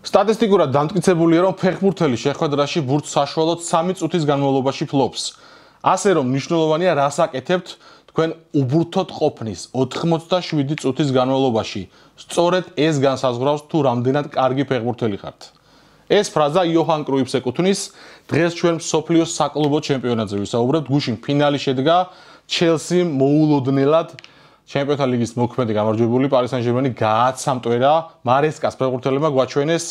სტატისტიკურად დამტკიცებულია, რომ ფეხბურთელი შეხვედრაში ბურთს საშუალოდ 3 წუთის განმავლობაში ფლობს. ასე რომ მნიშვნელოვანია რას აკეთებთ თქვენ უბურთოდ ყოფნის 87 წუთის განმავლობაში. სწორედ ეს განსაზღვრავს თუ რამდენად კარგი ფეხბურთელი ხართ. ეს ფრაზა იოჰან კრუიფს ეკუთვნის. დღეს ჩვენ მსოფლიოს საკლუბო ჩემპიონატზე ვისაუბრებთ. გუშინ ფინალი შედგა ჩელსიმ მოულოდნელად ჩემპიონთა ლიგის მოქმედი გამარჯვებული პარი სენ-ჟერმენი გააცამტვერა მარესკას ფეხბურთელებმა გვაჩვენეს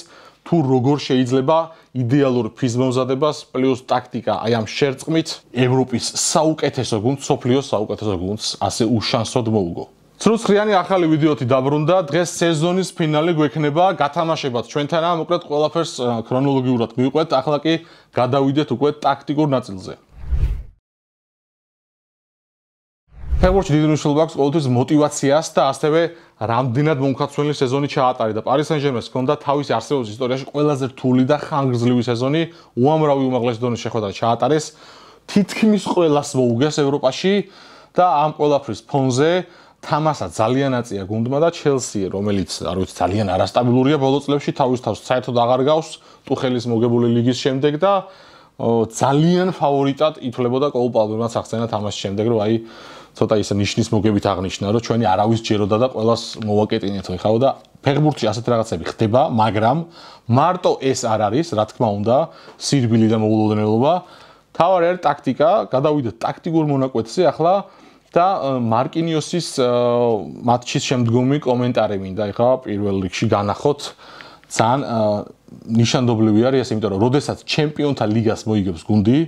თუ როგორ შეიძლება იდეალურ ფიზმომზადებას პლუს ტაქტიკა აი ამ შერწყმით ევროპის საუკეთესო გუნდს, სოფლიოს საუკეთესო გუნდს ასე უშანსოდ მოუგო. ცრუცხრიანი ახალი ვიდეოთი დაბრუნდა. დღეს სეზონის ფინალი გვექნება გათამაშებად ჩვენთანაა, მოკლედ ყველაფერს ქრონოლოგიურად მივყვეთ. ახლა კი გადავიდეთ უკვე ტაქტიკურ ნაწილზე. ფეხბურთში დიდი მნიშვნელობა აქვს ყოველთვის მოტივაციას და ასევე რამდენად მომხდარებელი სეზონი ჩაატარდა. პარი სენ-ჟერმენს ჰქონდა თავისი არსებობის ისტორიაში ყველაზე რთული და ხანგრძლივი სეზონი, უამრავი უმაღლესი დონის შეხვედრა ჩაატარეს, თითქმის ყველას მოუგეს ევროპაში და ამ ყველაფრის ფონზე თამაშა ძალიან აწია გუნდმა და ჩელსი, რომელიც არ ვიცი ძალიან არასტაბილურია ბოლო წლებში, თავის თავს საერთოდ აღარ გავს ტუხელის მოგებული ლიგის შემდეგ და ძალიან ფავორიტად ითვლებოდა კოულ პალმერმაც ახსენა თამაშის შემდეგ, რომ აი ცოტა ისე ნიშნის მოგებით აღნიშნა, რომ ჩვენი არავის ჯეროდა და ყველას მოვაკეტინეთ ხაო და ფეხბურთში ასეთ რაღაცები ხდება, მაგრამ მარტო ეს არ არის, რა თქმა უნდა, სირბილი და მოულოდნელობა. თავარი არის ტაქტიკა, გადავიდეთ ტაქტიკურ მონაკვეთზე ახლა და მარკინიოსის მატჩის შემდგომი კომენტარი მინდა ეხლა პირველ რიგში განახოთ. ძალიან ნიშანდობლივი არის ეს, იმიტომ რომ როდესაც ჩემპიონთა ლიგას მოიგებს გუნდი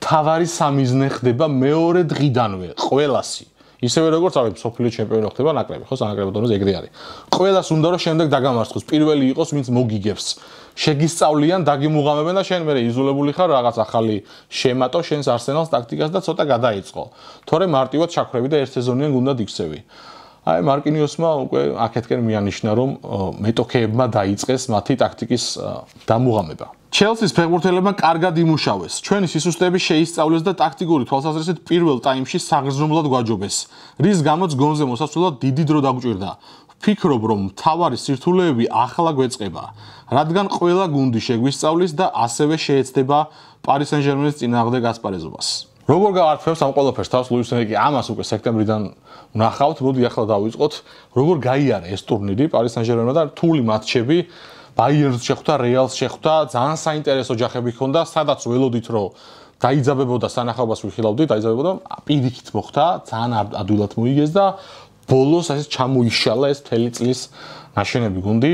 თავარი სამიზნე ხდება მეორე დღიდანვე ყველასი. ისევე როგორც ავი სოფლიო ჩემპიონი ხდება ნაკრები, ხო, სანაკრებო დონეზე ეგრე არის. ყველას უნდა რომ შემდეგ დაგამარცხოს, პირველი იყოს, ვინც მოგიგებს. შეგისწავლიან, დაგიმუღამებენ და შენ მე იზოლებული ხარ, რაღაც ახალი შემატო შენს არსენალს, ტაქტიკას და ცოტა გადაიწყო. თორე მარტივად ჩაქრები და ერთ სეზონიან გუნდად იქცევი. აი მარკინიოსმა უკვე აქეთკენ მიანიშნა, რომ მეტოქეებმა დაიწყეს მათი ტაქტიკის დამუღამება. ჩელსის ფეხბურთელებმა კარგად იმუშავეს. ჩვენი სისუსტეები შეისწავლეს და ტაქტიკური თვალსაზრისით პირველ ტაიმში საგრძნობლად გვაჯობეს, რის გამოც გონზე მოსასვლელად დიდი დრო დაგვჭირდა. ვფიქრობ, რომ მთავარი სირთულეები ახლა გვეწყება, რადგან ყველა გუნდი შეგვისწავლის და ასევე შეეცდება პარი სენ-ჟერმენის წინააღმდეგ ასპარეზობას. როგორ გაართმევს ამ ყველაფერს თავს ლუის ენრიკე? ამას უკვე სექტემბრიდან ვნახავთ, მოდი ახლა დავიწყოთ, როგორ გაიარა ეს ტურნირი პარი სენ-ჟერმენმა და რთული მატჩები ბაიერნს შეხვდა, რეალს შეხვდა, ძალიან საინტერესო ოჯახები ჰქონდა, სადაც ველოდით რომ დაიძაბებოდა სანახაობას ვიხილავდით, დაიძაბებოდა, პირიქით მოხდა, ძალიან ადვილად მოიგეს და ბოლოს ასე ჩამოიშალა ეს მთელი წლის ნაშენები გუნდი.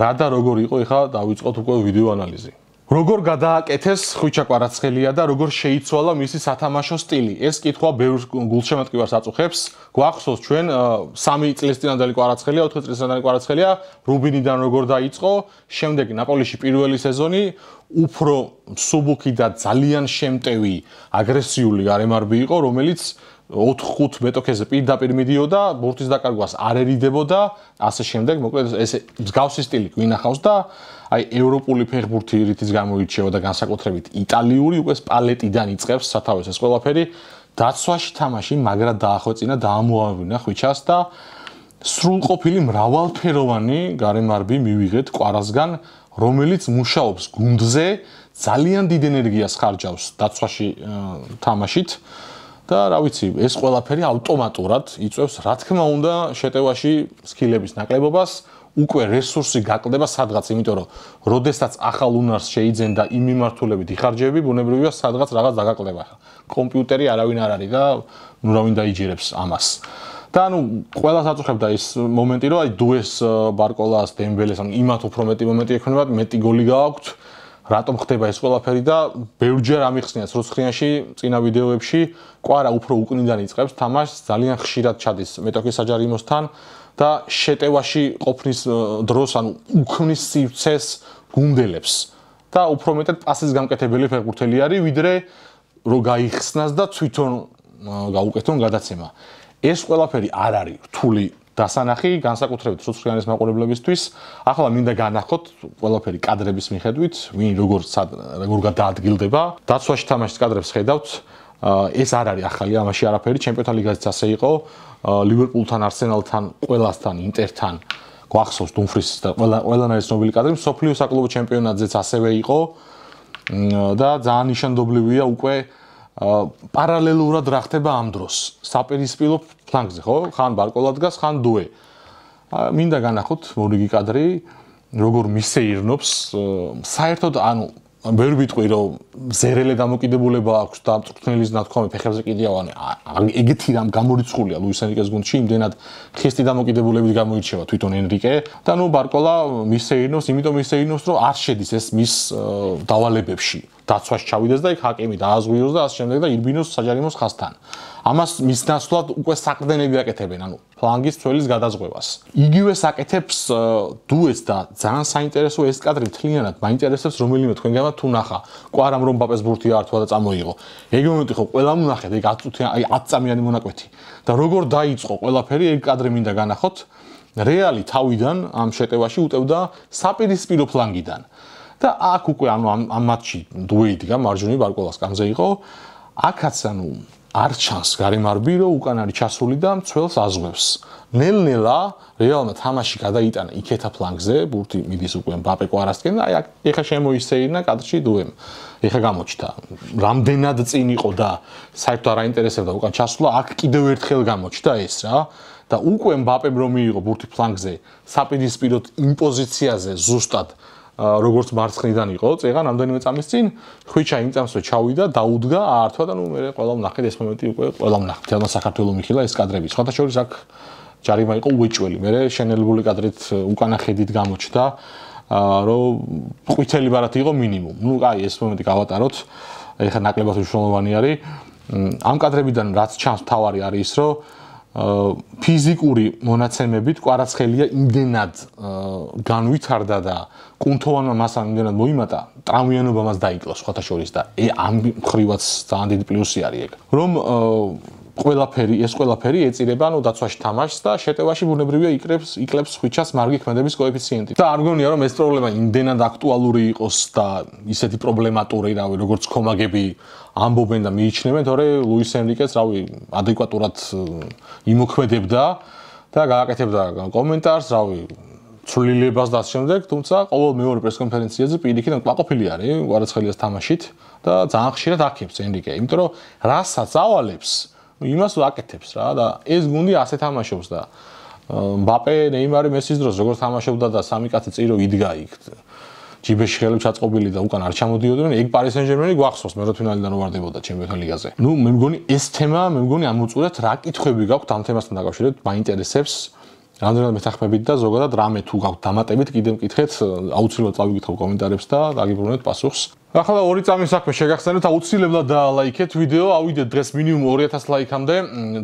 რა და როგორ იყო, ეხლა დავიწყოთ უკვე ვიდეო ანალიზი. როგორ გადააკეთეს ხვიჩა კვარაცხელია და როგორ შეიცვალა მისი სათამაშო სტილი? ეს კითხვა ბევრ გულშემატკივარს აწუხებს. გვახსოვს ჩვენ 3 წლის წინანდელი კვარაცხელია, 4 წლის წინანდელი კვარაცხელია, რუბინიდან როგორ დაიწყო, შემდეგ ნაპოლიში პირველი სეზონი, უფრო მსუბუქი და ძალიან შემტევი, აგრესიული გარემარბი იყო, რომელიც 4-5 მეტოქეზე პირდაპირ მიდიოდა, ბურთის დაკარგვას არ ერიდებოდა, ასე შემდეგ, მოკლედ ეს მსგავსი სტილი გვინახავს და აი ევროპული ფეხბურთი რითიც გამოირჩევა და განსაკუთრებით იტალიური უკვე პალეტიდან იწყებს სათავეს ეს ყველაფერი. დაცვაში თამაში მაგრად დაახვეწინა, დაამოავინა ხვიჩას და სრულყოფილი მრავალფეროვანი გარემარბი მივიღეთ კვარასგან, რომელიც მუშაობს გუნდზე, ძალიან დიდ ენერგიას ხარჯავს დაცვაში თამაშით. და რა ვიცი, ეს ყველაფერი ავტომატურად იწვევს, რა თქმა უნდა, შეტევაში სკილების ნაკლებობას, უკვე რესურსი გაკლდება სადღაც, იმიტომ რომ როდესაც ახალ უნარს შეიძენ და იმ მიმართულებით იხარჯები, ბუნებრივია სადღაც რაღაც დაგაკლდება. კომპიუტერი არავინ არ არის და ნუ რა ვინ დაიჯერებს ამას. და ანუ ყველას აწუხებდა ის მომენტი, რომ აი დუეს, ბარკოლას, დემბელეს, ანუ იმათ უფრო მეტი მომენტი ექნებათ, მეტი გოლი გააქვთ. რატომ ხდება ეს ყველაფერი და ბევრჯერ ამიხსნიათ ცრუცხრიანში, წინა ვიდეოებში, კვარა უფრო უკნიდან იწყებს თამაშს, ძალიან ხშირად ჩადის მეტოქის საჯარიმოსთან და შეტევაში ყოფნის დროს, ანუ უქმნის სივრცეს გუნდელებს და უფრო მეტად პასის გამკეთებელი ფეხბურთელი არის, ვიდრე რო გაიხსნას და თვითონ გაუკეთონ გადაცემა. ეს ყველაფერი არ არის რთული დასანახი, განსაკუთრებით ცრუცხრიანის მაყურებლებისთვის. ახლა მინდა განახოთ ყველაფერი კადრების მიხედვით, ვინ როგორ გადაადგილდება. დაცვაში თამაშის კადრებს ხედავთ. ეს არ არის ახალი, ამაში არაფერი, ჩემპიონთა ლიგაზეც ასე იყო. ლივერპულთან, არსენალთან, ყველასთან, ინტერთან გვახსოვს დუმფრისის და ყველანაირის ცნობილი კადრი მსოფლიო საკლუბო ჩემპიონატზეც ასევე იყო და ძალიან ნიშანდობლივია უკვე პარალელურად რა ხდება ამ დროს საპირისპირო ფლანგზე ხო ხან ბარკოლა დგას ხან დუე მინდა განახოთ მორიგი კადრი როგორ მისეირნობს საერთოდ ანუ ვერ ვიტყვი რომ ზერელე დამოკიდებულება აქვს და მწვრთნელის ნათქვამი ფეხებზე კიდევ ეგეთი რამ გამორიცხულია ლუის ენრიკეს გუნდში იმდენად ხისტი დამოკიდებულებით გამოირჩევა თვითონ ენრიკე და ნუ ბარკოლა მისეირნობს იმიტომ მისეირნობს რომ არ შედის ეს მის დავალებებში დაცვაში ჩავიდეს და იქ ჰაკიმი დააზღვიოს და ასე შემდეგ და ირბინოს საჯარიმოს ხაზთან ამას მის ნაცვლად უკვე საყრდენები აკეთებენ ანუ ფლანგის ცველის გადაზღვევას იგივე საკეთებს დუეს და ძალიან საინტერესო ეს კადრი მთლიანად მაინტერესებს რომელიმე თქვენგანმა თუ ნახა კვარამ რომ ბაპეს ბურთი ართვა და წამოიღო ეგ მომენტი ხო ყველა ნახეთ ეგ 10 წუთიანი აი 10 წამიანი მონაკვეთი და როგორ დაიწყო ყველაფერი ეგ კადრი მინდა განახოთ რეალი თავიდან ამ შეტევაში უტევდა საპირისპირო ფლანგიდან და აქ უკვე ანუ ამ მატჩი დუე იდგა მარჯვნივ ბარკოლას კამზე იყო აქაც ანუ არ ჩანს გარემარბი რომ უკან არის ჩასული და მცველს აზღვევს ნელ-ნელა რეალმა თამაში გადაიტანა იქეთა ფლანგზე ბურთი მიდის უკვე მბაპე კვარასკენ და აი ეხა შემოისეირნა კადრში დუემ ეხა გამოჩნდა რამდენად წინ იყო და საერთოდ არ აინტერესებდა უკან ჩასვლა აქ კიდევ ერთხელ გამოჩნდა ეს რა და უკვე მბაპემ რომ მიიღო ბურთი ფლანგზე საპირისპიროდ იმ პოზიციაზე ზუსტად როგორც მარცხნიდან იყო, წეღან რამდენიმე წამის წინ ხვიჩა იმ წამსვე ჩავიდა, დაუდგა, აართვა და ნუ მე ყველა ვნახეთ ეს მომენტი უკვე ყველა ვნახეთ. თელმა საქართველოს მიხილა ეს კადრები. სხვათა შორის აქ ჯარიმა იყო უეჭველი. მე შენელებული კადრით უკანა ხედით გამოჩნდა, რომ ყვითელი ბარათი იყო მინიმუმ. ნუ აი ეს მომენტი გავატაროთ. ეხლა ნაკლებად მნიშვნელოვანი არის. ამ კადრებიდან რაც ჩანს თავარი არის ის, რომ ფიზიკური მონაცემებით კვარაცხელია იმდენად განვითარდა და კუნთოვანმა მასამ იმდენად მოიმატა ტრავმიანობა მას დაიკლო სხვათა შორის და ამ ხრივაც ძალიან დიდი პლუსი არის ეგ რომ ყველაფერი ეწირება ანუ დაცვაში თამაშს და შეტევაში ბუნებრივია იკლებს ხვიჩას მარგი ქმედების კოეფიციენტი და არ გონია რომ ეს პრობლემა იმდენად აქტუალური იყოს და ისეთი პრობლემატური რავი როგორც კომაგები ამბობენ და მიიჩნევენ თორემ ლუის ენრიკეს რავი ადეკვატურად იმოქმედებდა და გააკეთებდა კომენტარს რავი ცვლილებას და ამ შემდეგ თუმცა ყოველ მეორე პრესკონფერენციაზე პირიქით კვაყოფილი არის კვარაცხელიას თამაშით და ძალიან ხშირად აქებს ენრიკე იმიტომ რომ რასაც ავალებს იმას ვაკეთებს რა და ეს გუნდი ასე თამაშობს და მბაპე ნეიმარი მესის დროს როგორც თამაშობდა და სამი კაცი წირო იდგა იქ ჯიბეში ხელები ჩაწყობილი და უკან არ ჩამოდიოდნენ ეგ პარი სენ-ჟერმენი გვახსოვს მეროთფინალიდან ვარდებოდა ჩემპიონთა ლიგაზე ნუ მე მგონი ეს თემა მე მგონი ამოწურეთ რა კითხვები გაქვთ ამ თემასთან დაკავშირებით მაინტერესებს რამდენად მეთანხმებით და ზოგადად რამე თუ გაქვთ დამატებით კიდევ მკითხეთ აუცილებლად წავიკითხავ კომენტარებს და დაგიბრუნეთ პასუხს ახლა ორი წამის საქმე შეგახსენებთ აუცილებლად დაალაიქეთ ვიდეო ავიდეთ დღეს მინიმუმ 2000 ლაიქამდე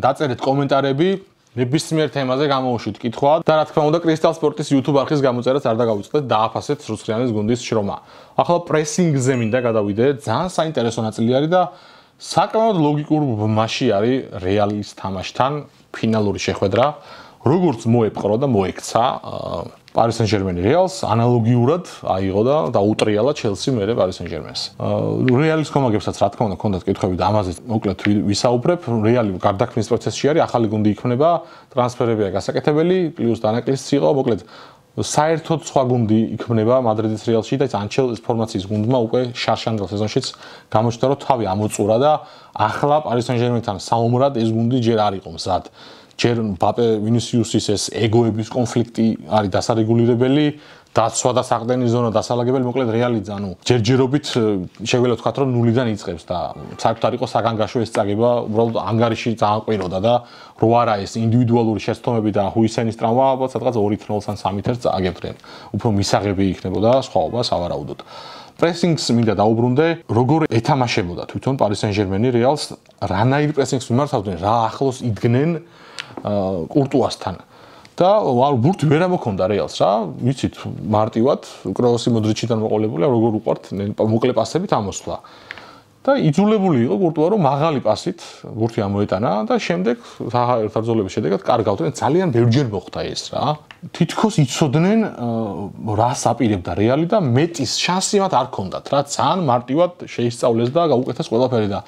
დაწერეთ კომენტარები ნებისმიერ თემაზე გამოუშვით კითხვა და რა თქმა უნდა კრისტალ სპორტის YouTube არხის გამოწერაც არ დაგავიწყდეთ დააფასეთ რუსხლიანის გუნდის შრომა ახლა პრესინგზე მინდა გადავიდეთ ძალიან საინტერესო ნაწილი არის და საკმაოდ ლოგიკურ ბმაში არის რეალის თამაშთან ფინალური შეხვედრა როგორც მოეპყრო და მოექცა პარი სენ-ჟერმენი რეალს ანალოგიურად აიღო და დაუტრიალა ჩელსი მერე პარი სენ-ჟერმენს. რეალის კომაგებსაც რა თქმა უნდა ჰქონდათ კითხვები და ამაზე მოკლედ ვისაუბრებ. რეალი გარდაქმნის პროცესში არის, ახალი გუნდი იქმნება, ტრანსფერებია გასაკეთებელი, პლუს დანაკლისიც იყო, მოკლედ საერთოდ სხვა გუნდი იქმნება მადრიდის რეალში და ანჩელოტის ფორმაციის გუნდმა უკვე შარშანდელ სეზონშიც გამოჩნდა რომ თავი ამოწურა და ახლა პარი სენ-ჟერმენთან საომრად ეს გუნდი ჯერ არ იყო მზად. ჯერ მბაპე ვინისიუსის ეს ეგოების კონფლიქტი არის დასარეგულირებელი, დაცვა და საყრდენი ზონა დასალაგებელი, მოკლედ რეალი ანუ ჯერჯერობით შეგვიძლია ვთქვათ რომ ნულიდან იწყებს და საერთოდ არ იყო საგანგაშო ეს წაგება, უბრალოდ ანგარიში ძალიან ყვიროდა და რო არა ეს ინდივიდუალური შეცდომები და ჰუისენის ტრავმა, ალბათ სადღაც 2-0-ს ან 3-1-ს წააგებდნენ. უფრო მისაღები იქნებოდა სხვაობა სავარაუდოდ. პრესინგს მინდა დაუბრუნდე, როგორ ეთამაშებოდა თვითონ პარი სენ-ჟერმენი რეალს, რანაირ პრესინგს მიმართავდნენ, რა ახლოს იდგნენ კურტუასთან და ბურთი ვერ ამოქონდა რეალს რა ვიცით მარტივად კროსი მოდრიჩიდან მოყოლებული როგორ უყართ მოკლე პასებით ამოსვლა და იძულებული იყო კურტუა რომ მაღალი პასით ბურთი ამოეტანა და შემდეგ ერთადროულების შედეგად კარგავდნენ ძალიან ბევრჯერ მოხდა ეს რა თითქოს იცოდნენ რას აპირებდა რეალი და მეტის შანსი მათ არ ქონდათ რა ძალიან მარტივად შეისწავლეს და გაუკეთეს ყველაფერი და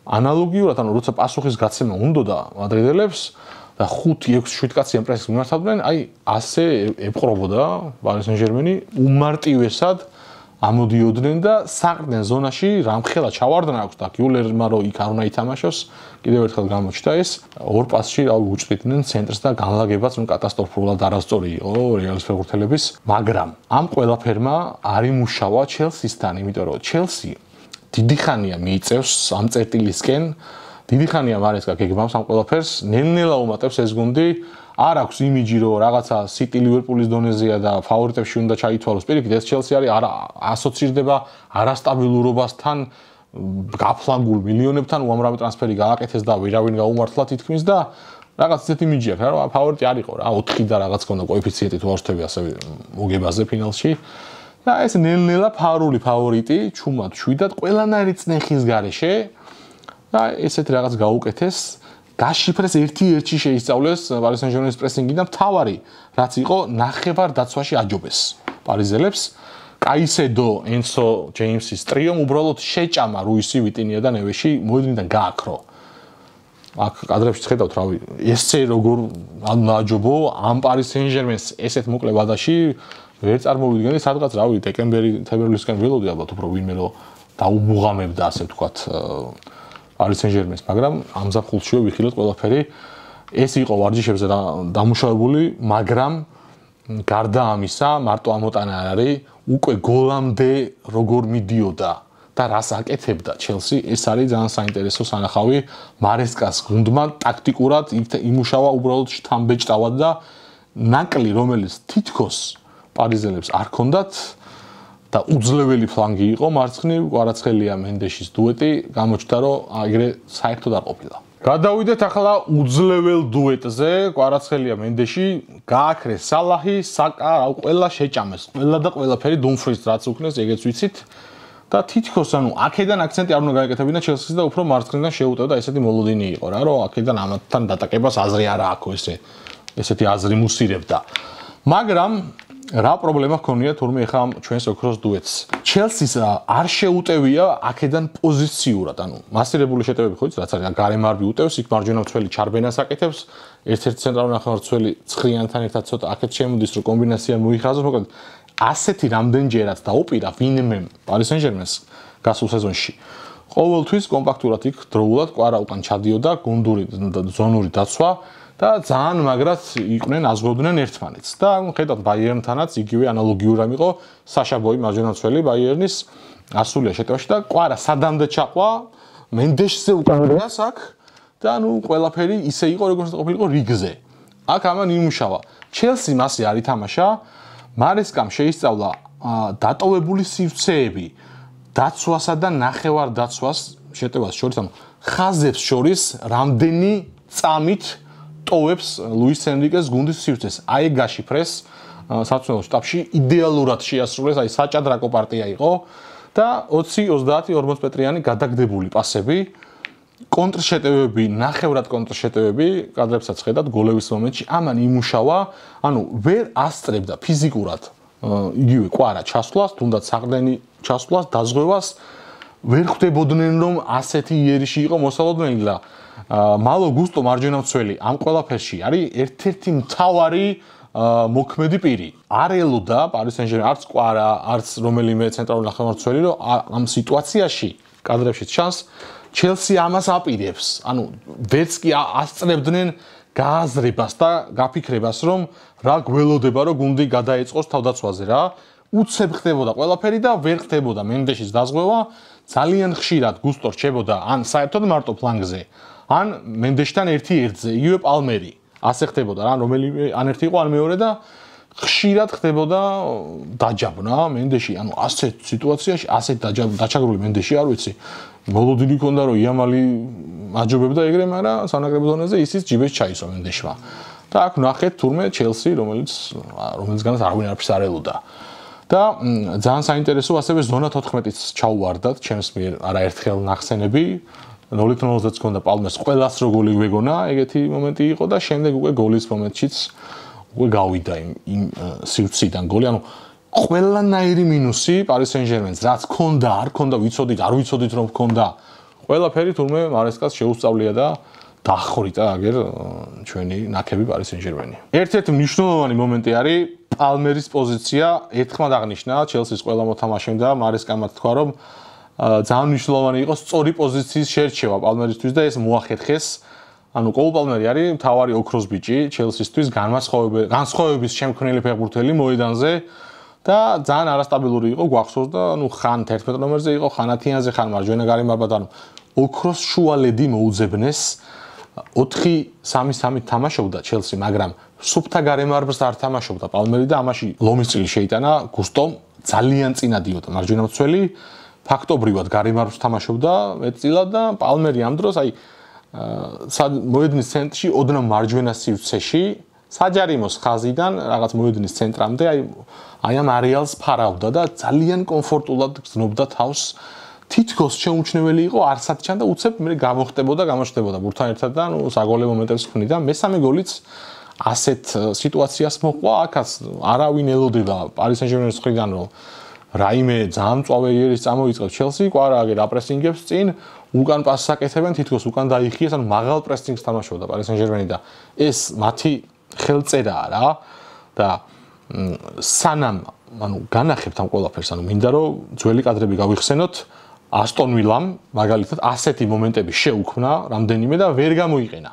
ანალოგიურად ანუ როცა პასუხის გაცემა უნდოდა მადრიდელებს და 5-6-7 კაცი ამ პრესს მიმართავდნენ, აი ასე ეპყრობოდა Paris Saint-Germain უმარტივესად ამოდიოდნენ და საყრდენ ზონაში რამხელა ჩავარდნა აქვს და გიულერმა რო იქ არ უნდა ითამაშოს, კიდევ ერთხელ გამოჩნდა ეს ორ პასში უჭრიდნენ ცენტრს და განლაგებაც კატასტროფულად არასწორი იყო რეალის ფეხბურთელების, მაგრამ ამ ყველაფერმა არ იმუშავა ჩელსისთან, იმიტომ რომ ჩელსი დიდი ხანია მიიწევს ამ წერტილისკენ, დიდი ხანია მარესკა გეგმავს ამ ყველაფერს, ნელ-ნელა უმატებს ეს გუნდი, არ აქვს იმიჯი რომ რაღაცა City Liverpool-ის დონეზეა და ფავორიტებში უნდა ჩაითვალოს. პირიქით ეს ჩელსი არის ასოცირდება არასტაბილურობასთან, გაფლანგულ მილიონებთან უამრავი ტრანსფერი გააკეთეს და ვერავინ გაუმართლა თითქმის და რაღაც ისეთი იმიჯი აქვს, რა ფავორიტი არ იყო რა, 4 და რაღაც ქონდა კოეფიციენტი თუ არ ვშთები ასევე მოგებაზე ფინალში. და ეს ნელ-ნელა ფარული ფავორიტი, ჩუმად შვიდად ყველანაირი წნეხის გარეშე და ესეთ რაღაც გაუკეთეს. გაშიფრეს ერთი-ერთი შეისწავლეს Paris Saint-Germain-ის პრესინგი და მთავარი რაც იყო ნახევარ დაცვაში აჯობეს პარიზელებს. კაისედო, ენსო ჯეიმსის ტრიომ უბრალოდ შეჭამა რუისი, ვიტინია და ნევეში მოედნიდან გააქრო. აქ კადრებში ხედავთ რავი, ესე როგორ აჯობო ამ Paris Saint-Germain-ს ესეთ მოკლე ვადაში ვერ წარმოვიდგენდი სადღაც რავი დეკემბერი, თებერვლისკენ ველოდი ალბათ უფრო ვინმე რო დაუბუღამებდა ასე ვთქვათ Paris Saint-Germain-ს, მაგრამ ამ ზაფხულშივე ვიხილოთ ყველაფერი. ეს იყო ვარჯიშებზე დამუშავებული, მაგრამ გარდა ამისა, მარტო ამოტანა არ არის, უკვე გოლამდე როგორ მიდიოდა და რას აკეთებდა ჩელსი, ეს არის ძალიან საინტერესო სანახავი. მარესკას გუნდმა ტაქტიკურად იმუშავა უბრალოდ შთამბეჭდავად და ნაკლი, რომელიც თითქოს პარიზელებს არ ჰქონდათ და უძლეველი ფლანგი იყო მარცხნივ, კვარაცხელია მენდეშის დუეტი, გამოჩნდა რომ ეგრე საერთოდ არ ყოფილა. გადავიდეთ ახლა უძლებელ დუეტზე, კვარაცხელია მენდეში, გააქრეს სალაჰი, საკა, ყველა შეჭამეს, ყველა და ყველაფერი დუმფრის რაც უქნეს, ეგეც ვიცით. და თითქოს ანუ აქედან აქცენტი არ უნდა გაეკეთებინა ჩელსის და უფრო მარცხნიდან შეუტევდა ესეთი მოლოდინი იყო რა, რომ აქედან ამათთან დატაკებას აზრი არა აქვს ესეთი აზრი მუსირებდა. მაგრამ რა პრობლემა ჰქონია თურმე ახლა ჩვენს ოქროს დუეტს. ჩელსის არ შეუტევია აქედან პოზიციურად, ანუ მასირებული შეტევები ხო იცით რაც არის, გარემარბი უტევს, იქ მარჯვენა მცველი ჩარბენას აკეთებს, ერთ-ერთი ცენტრალური ნახევარმცველი ცხრიანთან ერთად ცოტა აქეთ შემოდის, რომ კომბინაცია მოიხაზოს, მოკლედ ასეთი რამდენჯერაც დაუპირა ვინმე Paris Saint-Germain-ს გასულ სეზონში. ყოველთვის კომპაქტურად იქ დროულად კვარა უკან ჩადიოდა, გუნდური ზონური დაცვა და ძალიან მაგრად იყვნენ აზღობდნენ ერთმანეთს. და ხედავთ ბაიერნთანაც იგივე ანალოგიური რამ იყო, საშა ბოი მარჯვენაცველი ბაიერნის ასულია შეტევაში და კვარა სადამდე ჩაყვა, მენდეშზე უკან რეას აქ და ნუ ყველაფერი ისე იყო, როგორც ყოფილიყო რიგზე. აქ ამან იმუშავა. ჩელსი მასე არ ითამაშა, მარესკამ შეისწავლა დატოვებული სივრცეები, დაცვასა და ნახევარ დაცვას შეტევას შორის, ანუ ხაზებს შორის რამდენი წამით ტოვებს ლუის ენრიკეს გუნდის სივრცეს. აი გაშიფრეს საცვენო შტაბში იდეალურად შეასრულეს, აი საჭადრაკო პარტია იყო და 20, 30, 40 მეტრიანი გადაგდებული პასები, კონტრშეტევები, ნახევრად კონტრშეტევები, კადრებსაც ხედავთ გოლების მომენტში, ამან იმუშავა, ანუ ვერ ასწრებდა ფიზიკურად იგივე კვარა ჩასვლას, თუნდაც საყრდენი ჩასვლას, დაზღვევას, ვერ ხვდებოდნენ რომ ასეთი იერიში იყო მოსალოდნელი და მალო გუსტო მარჯვენა მცველი ამ ყველაფერში არის ერთ-ერთი მთავარი მოქმედი პირი. არ ელოდა Paris Saint-Germain არც კვარა, არც რომელიმე ცენტრალური ნახევარმცველი, რომ ამ სიტუაციაში კადრებში ჩანს ჩელსი ამას აპირებს. ანუ ვერც კი ასწრებდნენ გააზრებას და გაფიქრებას, რომ რა გველოდება, რომ გუნდი გადაეწყოს თავდაცვაზე რა. უცებ ხდებოდა ყველაფერი და ვერ ხდებოდა მენდეშის დაზღვევა, ძალიან ხშირად გუსტო რჩებოდა ან საერთოდ მარტო ფლანგზე, ან მენდეშთან ერთი-ერთზე, იგივე პალმერი. ასე ხდებოდა რა, რომელიმე ან ერთი იყო, ან მეორე და ხშირად ხდებოდა დაჯაბნა მენდეში, ანუ ასეთ სიტუაციაში, ასეთ დაჩაგრული მენდეში არ ვიცი. მოლოდინი ქონდა რომ იამალი აჯობებდა ეგრე, მაგრამ სანაკრებო დონეზე ისიც ჯიბეს ჩაისვა მენდეშმა. და აქ ნახეთ თურმე ჩელსი, რომელიცგანაც არავინ არაფერს არ ელოდა. და ძალიან საინტერესო ასევე ზონა 14-იც ჩაუვარდათ ჩემს მიერ არაერთხელ ნახსენები. 0-0-ზეც ქონდა პალმეს ყველას რო გოლი გვეგონა, ეგეთი მომენტი იყო და შემდეგ უკვე გოლის მომენტშიც უკვე გავიდა იმ სივრციდან გოლი, ანუ ყველანაირი მინუსი Paris Saint-Germain-ს, რაც ქონდა, არ ქონდა, ვიცოდით, არ ვიცოდით რომ ქონდა. ყველაფერი თურმე მარესკას შეუსწავლია და დახრიტა აგერ ჩვენი ნაკები Paris Saint-Germain-ი. ერთ-ერთი მნიშვნელოვანი მომენტი არის პალმერის პოზიცია. ერთხმად აღნიშნა Chelsea-ს ყველა მოთამაშემ და მარესკამაც თქვა, რომ ძალიან მნიშვნელოვანი იყო სწორი პოზიციის შერჩევა პალმერისთვის და ეს მოახერხეს. ანუ კოულ პალმერი არის მთავარი ოქროს ბიჭი Chelsea-სთვის განსხვავების შემქმნელი ფეხბურთელი მოედანზე და ძალიან არასტაბილური იყო გვახსოვს და ანუ ხან 11 ნომერზე იყო, ხან 10-იანზე, ხან მარჯვენა გარემარბად, ანუ ოქროს შუალედი მოუძებნეს 4-3-3 თამაშობდა Chelsea, მაგრამ სუფთა გარემარბს არ თამაშობდა პალმერი და ამაში ლომის წილი შეიტანა გუსტომ ძალიან წინა დიოდა მარჯვენა მცველი ფაქტობრივად გარემარბს თამაშობდა მეტწილად და პალმერი ამ დროს აი მოედნის ცენტრში ოდნავ მარჯვენა სივრცეში საჯარიმოს ხაზიდან რაღაც მოედნის ცენტრამდე აი ამ არეალს ფარავდა და ძალიან კომფორტულად გრძნობდა თავს თითქოს შეუმჩნეველი იყო არსად ჩან და უცებ მე გამოხდებოდა ბურთთან ერთად და ნუ საგოლე მომენტებს ქმნიდა მესამე გოლიც ასეთ სიტუაციას მოყვა აქაც არავინ ელოდება Paris Saint-Germain-ის მხრიდან რომ რაიმე ძალიან მწვავე იერის წამოიწყებს Chelsea კვარა აგერ აპრესინგებს წინ უკან პასს აკეთებენ თითქოს უკან დაიხიეს ანუ მაღალ პრესინგს თამაშობდა Paris Saint-Germain-ი და ეს მათი ხელწერაა რა და სანამ ანუ განახებთ ამ ყველაფერს ანუ მინდა რომ ძველი კადრები გავიხსენოთ Aston Villa-მ მაგალითად ასეთი მომენტები შეუქმნა რამდენიმე და ვერ გამოიყენა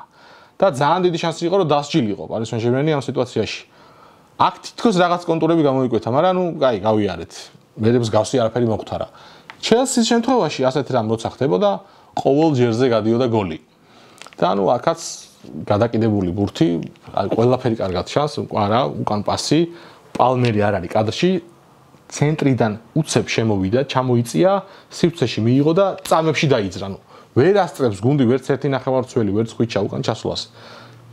და ძალიან დიდი შანსი იყო რომ დასჯილიყო Paris Saint-Germain-ი ამ სიტუაციაში აქ თითქოს რაღაც კონტურები გამოიკვეთა მაგრამ ნუ კაი გავიარეთ ვერებს გავსი არაფერი მოხდარა Chelsea-ის შემთხვევაში ასეთი რამ როცა ხდებოდა ყოველ ჯერზე გადიოდა გოლი და ნუ აქაც გადაკიდებული ბურთი აი ყველაფერი კარგად ჩანს არა უკან პასი პალმერი არ არის კადრში ცენტრიდან უცებ შემოვიდა ჩამოიწია სივრცეში მიიღო და წამებში დაიძრა ნუ ვერ ასწრებს გუნდი ვერც ერთი ნახევარმცველი ვერც ხვიჩა უკან ჩასვლას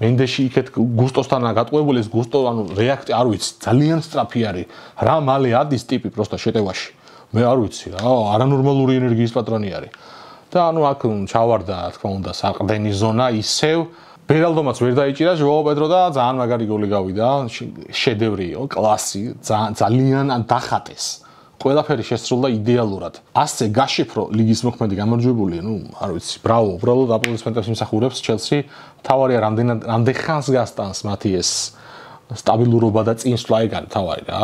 მენდეში იქეთ გუსტოსთან გატყუებული ეს გუსტო ანუ რეაქტი არ ვიცი ძალიან სწრაფი არის რა მალე ადის ტიპი პროსტა შეტევაში მე არ ვიცი რა არანორმალური ენერგიის პატრონი არის და ანუ აქ ჩავარდა რა თქმა უნდა საყრდენი ზონა ისევ ბერალდომაც ვერ დაიჭირა ჟოაო პედრო და ძალიან მაგარი გოლი გავიდა შედევრი იყო კლასი ძალიან დახატეს ყველაფერი შესრულდა იდეალურად ასე გაშიფრო ლიგის მოქმედი გამარჯვებული ნუ არ ვიცი ბრავო უბრალოდ აპლოდისმენტებს იმსახურებს Chelsea თავარია რამდენ ხანს გასტანს მათი ეს სტაბილურობა და წინსვლა ეგ არის თავარი რა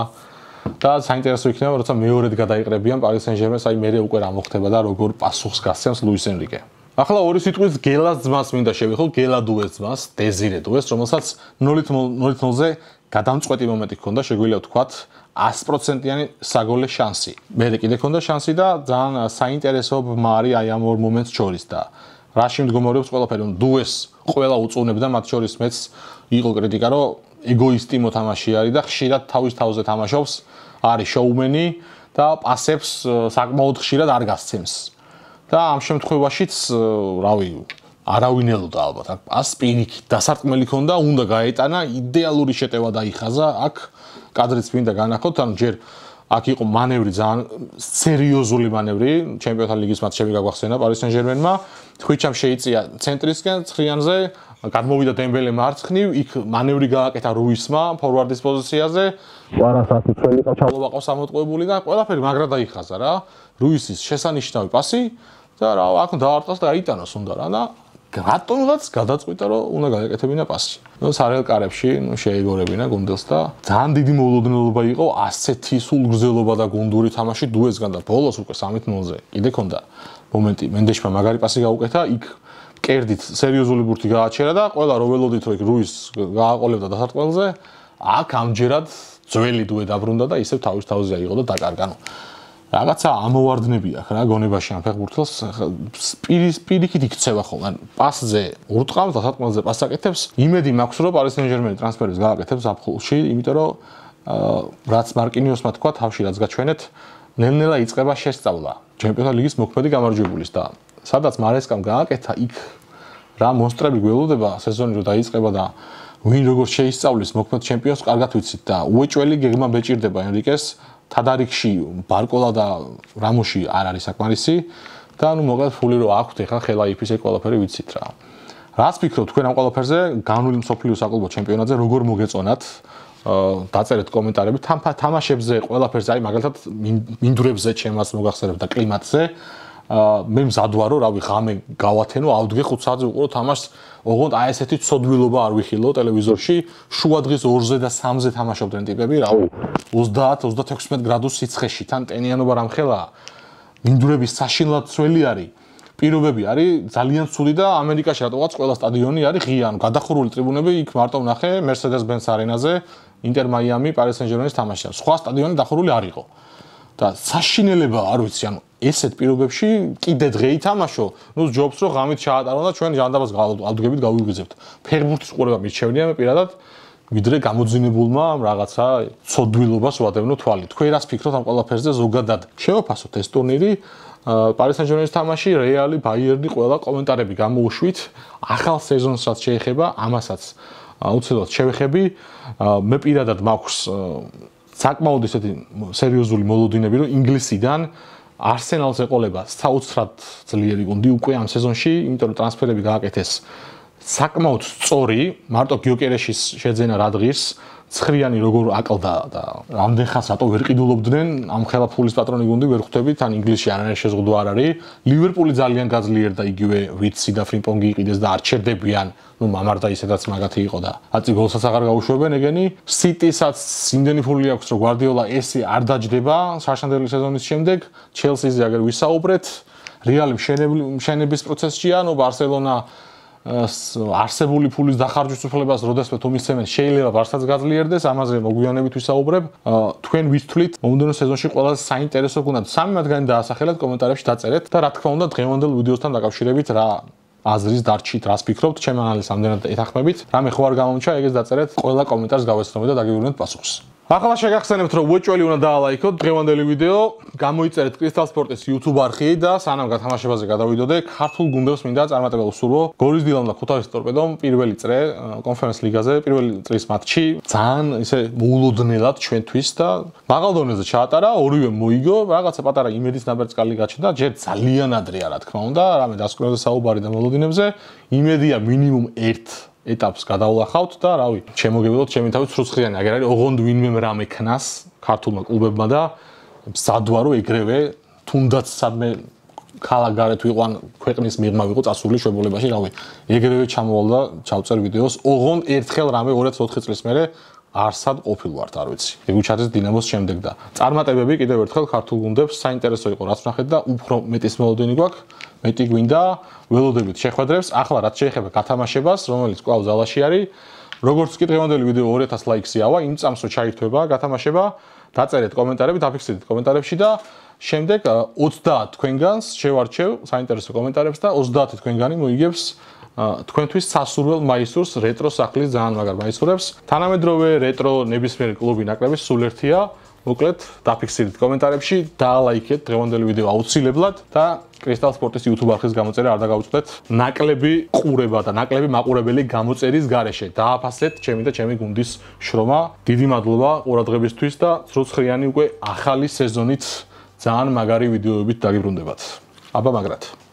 და საინტერესო იქნება როცა მეორედ გადაიყრებიან Paris Saint-Germain-ს აი მე უკვე რა მოხდება და როგორ პასუხს გასცემს Luis Enrique ახლა ორი სიტყვის გელას ძმას მინდა შევიხო გელადუეს ძმას დეზირე დუეს რომელსაც 0-0-ზე გადამწყვეტი მომენტი ჰქონდა შეგვიძლია ვთქვათ 100%-იანი საგოლე შანსი მე კიდე ჰქონდა შანსი და ძალიან საინტერესო მარი აი ამ ორ მომენტს შორის და რაში მდგომარეობს ყველაფერი დუეს ყველა უწუნებდა მათ შორის მეც იყო კრიტიკა რომ ეგოისტი მოთამაშე არის და ხშირად თავის თავზე თამაშობს არის შოუმენი და პასებს საკმაოდ ხშირად არ გასცემს და ამ შემთხვევაშიც რავი არავინ ელოდა ალბათ აქ პას პირიქით დასარტყმელი ქონდა უნდა გაეტანა იდეალური შეტევა დაიხაზა აქ კადრიც მინდა განახოთ ანუ ჯერ აქ იყო მანევრი ძალიან სერიოზული მანევრი ჩემპიონთა ლიგის მატჩები გაგვახსენა Paris Saint-Germain-მა ხვიჩამ შეიწია ცენტრისკენ ცხრიანზე გადმოვიდა დემბელე მარცხნივ იქ მანევრი გააკეთა რუისმა ფორვარდის პოზიციაზე ყარასაც უცველი ყაჩალობა ყავს ამოტყვებული და ყველაფერი მაგრა დაიხაზა რა რუისის შესანიშნავი პასი და რა აქ დაარტყას და აიტანოს უნდა რა და რატომღაც გადაწყვიტა რომ უნდა გაეკეთებინა პასი. ნუ სარეალ კარებში შეეგორებინა გუნდელს და ძალიან დიდი მოულოდნელობა იყო ასეთი სულგრძელობა და გუნდური თამაში დუესგან და ბოლოს უკვე 3-0-ზე კიდე ქონდა მომენტი მენდეშმა მაგარი პასი გაუკეთა იქ კერდით სერიოზული ბურთი გააჩერა და ყველა რო ველოდით რომ იქ რუის გააყოლებდა დასარტყველზე აქ ამჯერად ძველი დუე დაბრუნდა და ისევ თავის თავზე აიღო და დაკარგა. რაღაცა ამოვარდნები აქვს რა გონებაში ამ ფეხბურთელს პირიქით იქცევა ხოლმე პასზე ურტყავს დასარტყმელზე პასს აკეთებს იმედი მაქვს რომ Paris Saint-Germain ტრანსფერს გააკეთებს ზაფხულში იმიტომ რომ რაც მარკინიოსმა თქვა თავში რაც გაჩვენეთ ნელ-ნელა იწყება შესწავლა ჩემპიონთა ლიგის მოქმედი გამარჯვებულის და სადაც მარესკამ გააკეთა იქ რა მონსტრები გველოდება სეზონი რო დაიწყება და ვინ როგორ შეისწავლის მოქმედ ჩემპიონს კარგად ვიცით და უეჭველი გეგმა ბეჭირდება ენრიკეს თადარიქში ბარკოლა და რამოში არ არის საკმარისი და ნუ მოკლედ ფული რო აქვთ ეხლა ხელა იფის ეგ ყველაფერი ვიცით რა. რას ფიქრობთ თქვენ ამ ყველაფერზე განული მსოფლიო საკლუბო ჩემპიონატზე როგორ მოგეწონათ დაწერეთ კომენტარები თამაშებზე ყველაფერზე აი მაგალითად მინდვრებზე ჩემას მოგახსენებთ და კლიმატზე მე მზად ვარ რომ რავი ღამე გავათენო ავდგე 5 საათზე უყურო თამაშს ოღონდ აი ესეთი ცოდვილობა არ ვიხილო ტელევიზორში შუა დღის 2-ზე და 3-ზე თამაშობდნენ ტიპები რავი 30-36 გრადუს სიცხეში თან ტენიანობა რამხელა მინდვრების საშინლად ცველი არის პირობები არის ძალიან ცუდი და ამერიკაში რატოღაც ყველა სტადიონი არის ღია ანუ გადახურული ტრიბუნები იქ მარტო ვნახე Mercedes-Benz არენაზე Inter Miami Paris Saint-Germain-ის თამაში სხვა სტადიონი დახურული არ იყო და საშინელება არ ვიცი ანუ ესეთ პირობებში კიდე დღე ითამაშო ნუ ჯობს რომ ღამით ჩაატარო და ჩვენ ჟანდაბას ავდგებით გავიგვიზებთ ფეხბურთის ყურება მირჩევნია მე პირადად ვიდრე გამოძინებულმა რაღაცა ცოდვილობას ვადევნო თვალი თქვენ რას ფიქრობთ ამ ყველაფერზე ზოგადად შევაფასოთ ეს ტურნირი Paris Saint-Germain-ის თამაში რეალი ბაიერნი ყველა კომენტარები გამოუშვით ახალ სეზონსაც შეეხება ამასაც უცებად შევეხები მე პირადად მაქვს საკმაოდ ესეთი სერიოზული მოლოდინები რომ ინგლისიდან Arsenal-ს ეყოლება საოცრად ძლიერი გუნდი უკვე ამ სეზონში, იმიტომ რომ ტრანსფერები გააკეთეს საკმაოდ სწორი, მარტო გიოკერეშის შეძენა რა დღის, ცხრიანი როგორ აკლდა და რამდენ ხანს რატო ვერ ყიდულობდნენ ამ ხელა ფულის პატრონი გუნდი ვერ ხვდებით, თან ინგლისში არანაირი შეზღუდვა არ არის. ლივერპული ძალიან გაძლიერდა იგივე ვიცი და ფრიმპონგი იყიდეს და არ ჩერდებიან. ნუ მამარდა ისედაც მაგათი იყო და აწი გოლსაც აღარ გაუშვებენ ეგენი. სიტისაც იმდენი ფული აქვს რომ გვარდიოლა ესე არ დაჯდება საშანდელი სეზონის შემდეგ. ჩელსიზე აგერ ვისაუბრეთ. რეალი მშენების პროცესშია, ნუ ბარსელონა არსებული ფულის დახარჯვის უფლებას როდესმე თუ მისცემენ შეიძლება ბარსაც გაძლიერდეს ამაზე მოგვიანებით ვისაუბრებ თქვენ ვითვლით მომდევნო სეზონში ყველაზე საინტერესო გუნდად სამი მათგანი დაასახელეთ კომენტარებში დაწერეთ და რა თქმა უნდა დღევანდელ ვიდეოსთან დაკავშირებით რა აზრის დარჩით რას ფიქრობთ ჩემ ანალიზს ამდენად ეთანხმებით რამე ხო არ გამომჩა ეგეც დაწერეთ ყველა კომენტარს გავეცნობთ და დაგიბრუნებთ პასუხს ახლა შეგახსენებთ რომ უეჭველი უნდა დაალაიქოთ დღევანდელი ვიდეო გამოიწერეთ Crystal Sport-ის YouTube არხი და სანამ გათამაშებაზე გადავიდოდე ქართულ გუნდებს მინდა წარმატება უსურვო გორის დილამ და ქუთაისის ტორპედომ პირველი წრე კონფერენს ლიგაზე პირველი წრის მატჩი ძალიან ისე მოულოდნელად ჩვენთვის და მაღალ დონეზე ჩაატარა ორივე მოიგო რაღაცა პატარა იმედის ნაბერწკალი გაჩნდა ჯერ ძალიან ადრეა რა თქმა უნდა რამე დასკვნებზე საუბარი და მოლოდინებზე იმედია მინიმუმ 1 ეტაპს გადავლახავთ და რავი, შემოგეველოთ ჩემი თავი ცრუცხრიანი, აგერ არის ოღონდ ვინმე რამე ქნას ქართულმა კლუბებმა და მზადვა რომ ეგრევე თუნდაც სადმე ქალაქგარეთ ვიყვან ქვეყნის მიღმა ვიყო წასული შვებულებაში, რავი, ეგრევე ჩამოვალ და ჩავწერ ვიდეოს, ოღონდ ერთხელ რამე 2004 წლის მერე არსად ყოფილვართ, არ ვიცი. ეგ უჩადეს დინამოს შემდეგ და წარმატებები კიდევ ერთხელ ქართულ გუნდებს საინტერესო იყო რაც ვნახეთ და უფრო მეტის მოლოდინი გვაქვს. მეტი გვინდა ველოდებით შეხვედრებს. ახლა რაც შეეხება გათამაშებას, რომელიც კვლავ ზალაში არის, როგორც კი დღევანდელი ვიდეო 2000 ლაიქსი ავა, იმ წამს რო ჩაირთვება გათამაშება, დაწერეთ კომენტარები, დაფიქსირეთ კომენტარებში და შემდეგ 30 თქვენგანს შევარჩევ საინტერესო კომენტარებს და 30 თქვენგანი მოიგებს თქვენთვის სასურველ მაისურს რეტრო სახლის ძალიან მაგარ მაისურებს. თანამედროვე რეტრო ნებისმიერი კლუბი ნაკრების სულ ერთია. მოკლედ დაფიქსირეთ კომენტარებში, დაალაიქეთ დღევანდელი ვიდეო აუცილებლად და Crystal Sport-ის YouTube არხის გამოწერა არ დაგაუწყდეთ. ნაკლები ყურება და ნაკლები მაყურებელი გამოწერის გარეშე. დააფასეთ ჩემი და ჩემი გუნდის შრომა. დიდი მადლობა ყურადღებისთვის და ცრუცხრიანი უკვე ახალი სეზონით ძალიან მაგარი ვიდეოებით დაგიბრუნდებათ. აბა მაგრად.